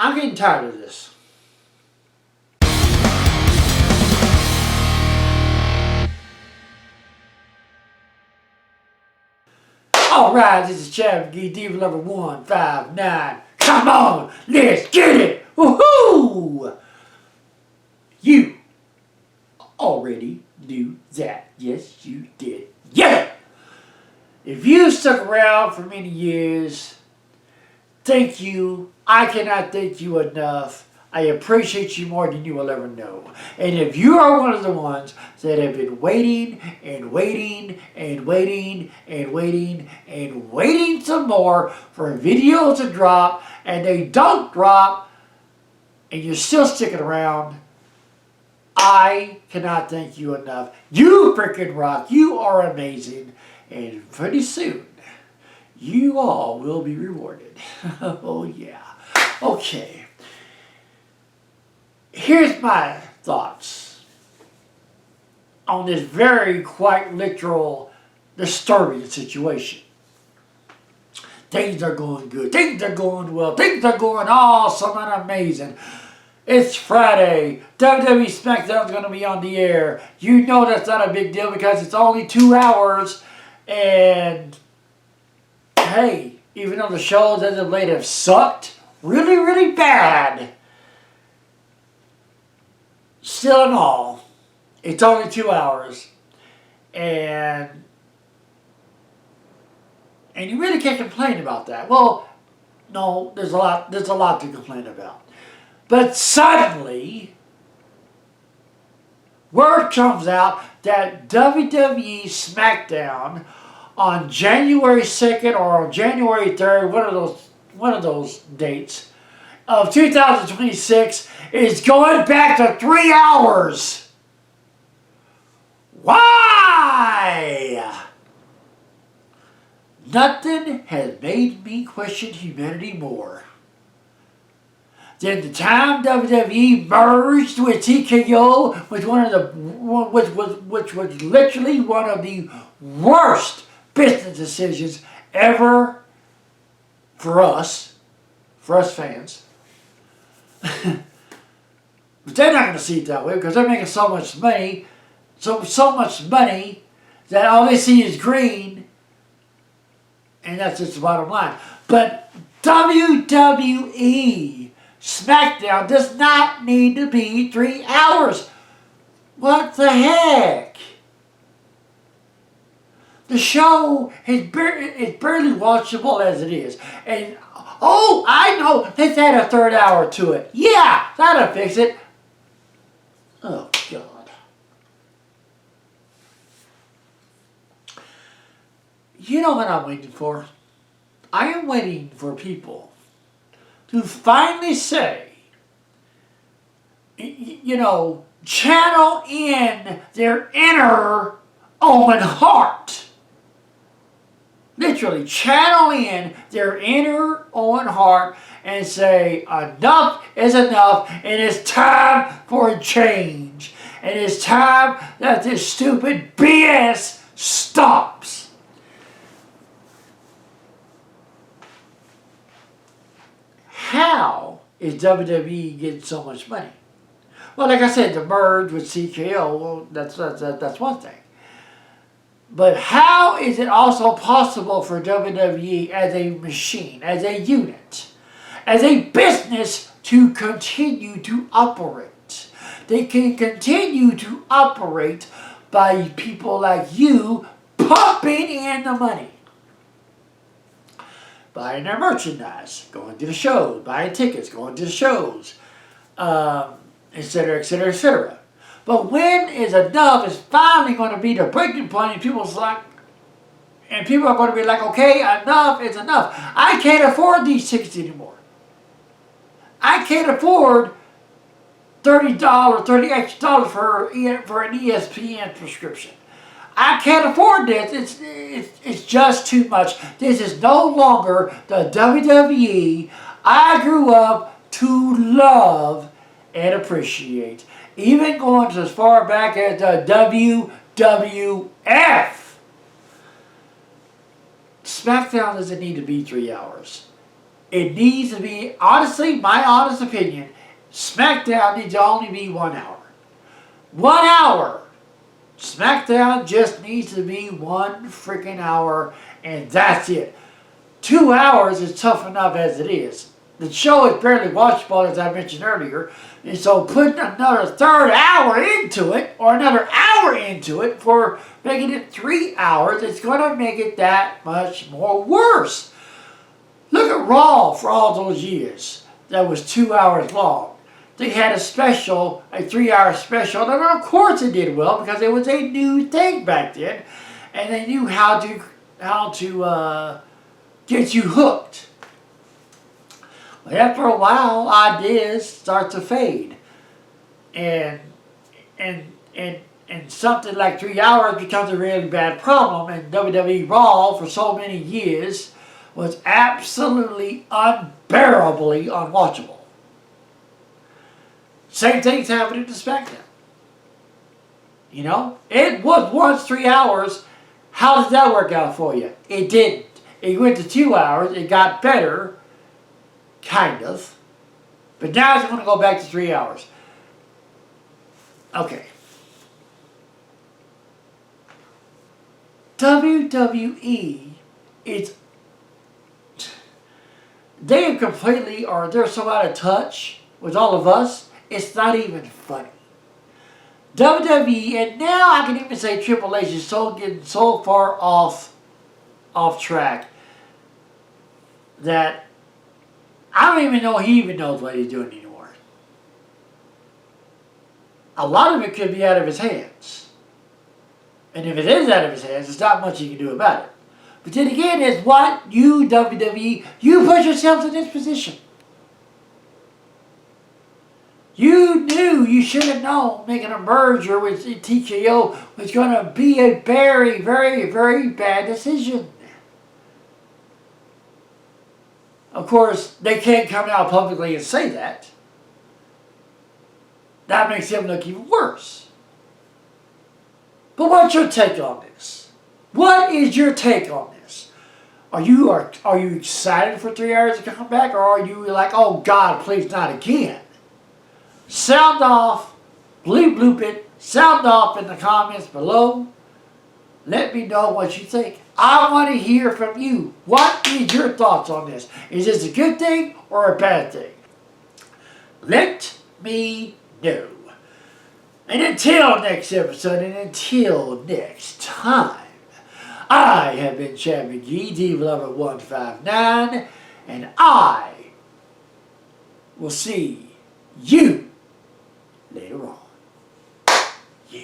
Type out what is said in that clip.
I'm getting tired of this. Alright, this is Chad McGee, Diva Lover 159. Come on, let's get it! Woohoo! You already knew that. Yes, you did. Yeah! If you stuck around for many years, thank you. I cannot thank you enough. I appreciate you more than you will ever know. And if you are one of the ones that have been waiting and waiting and waiting and waiting and waiting some more for videos to drop and they don't drop and you're still sticking around, I cannot thank you enough. You freaking rock. You are amazing. And pretty soon, you all will be rewarded. Oh yeah. Okay. Here's my thoughts on this very quite literal disturbing situation. Things are going good. Things are going well. Things are going awesome and amazing. It's Friday. WWE SmackDown is going to be on the air. You know that's not a big deal because it's only 2 hours. And hey, even though the shows as of late have sucked really, really bad, still in all, it's only 2 hours, and you really can't complain about that. Well, no, there's a lot to complain about. But suddenly, word comes out that WWE SmackDown on January 2nd or on January 3rd, one of those dates, of 2026 is going back to 3 hours. Why? Nothing has made me question humanity more than the time WWE merged with TKO, which was literally one of the worst business decisions ever for us fans. But they're not going to see it that way because they're making so much money, so much money that all they see is green, and that's just the bottom line. But WWE SmackDown does not need to be 3 hours. What the heck? The show is barely watchable as it is, and oh, I know, let's add a third hour to it. Yeah, that'll fix it. Oh, God. You know what I'm waiting for? I am waiting for people to finally say, you know, channel in their inner Owen Hart. Literally, channel in their inner Owen Hart and say, enough is enough, and it's time for a change. And it's time that this stupid BS stops. How is WWE getting so much money? Well, like I said, the merge with TKO, well, that's one thing. But how is it also possible for WWE as a machine, as a unit, as a business to continue to operate? They can continue to operate by people like you pumping in the money. Buying their merchandise, going to the shows, buying tickets, going to the shows, etc., etc., etc. But when is enough is finally going to be the breaking point, and people are going to be like, okay, enough is enough. I can't afford these tickets anymore. I can't afford $30 extra for an ESPN prescription. I can't afford this. It's just too much. This is no longer the WWE I grew up to love and appreciate. Even going as far back as the WWF. SmackDown doesn't need to be 3 hours. It needs to be, honestly, my honest opinion, SmackDown needs to only be 1 hour. 1 hour! SmackDown just needs to be 1 freaking hour, and that's it. 2 hours is tough enough as it is. The show is barely watchable, as I mentioned earlier, and so putting another third hour into it, or another hour into it, for making it 3 hours, it's going to make it that much more worse. Look at Raw for all those years. That was 2 hours long. They had a special, a 3-hour special, and of course it did well because it was a new thing back then, and they knew how to get you hooked. But after a while, ideas start to fade, and something like 3 hours becomes a really bad problem. And WWE Raw for so many years was absolutely unbearably unwatchable. Same thing's happening to SmackDown. You know, it was once 3 hours. How did that work out for you? It didn't. It went to 2 hours. It got better, kind of. But now it's going to go back to 3 hours. Okay. WWE is... They have completely, or they're so out of touch with all of us, it's not even funny. WWE, and now I can even say Triple H is getting so far off track that I don't even know he even knows what he's doing anymore. A lot of it could be out of his hands. And if it is out of his hands, there's not much he can do about it. But then again, it's what you, WWE, you put yourselves in this position. You knew, you should have known, making a merger with TKO was going to be a very, very, very bad decision. Of course, they can't come out publicly and say that. That makes him look even worse. But what's your take on this? What is your take on this? Are you excited for 3 hours to come back, or are you like, oh God, please not again? Sound off, bleep bloop it, sound off in the comments below. Let me know what you think. I want to hear from you. What is your thoughts on this? Is this a good thing or a bad thing? Let me know. And until next episode, and until next time, I have been Chad McGee, Diva Lover 159, and I will see you later on. Yeah.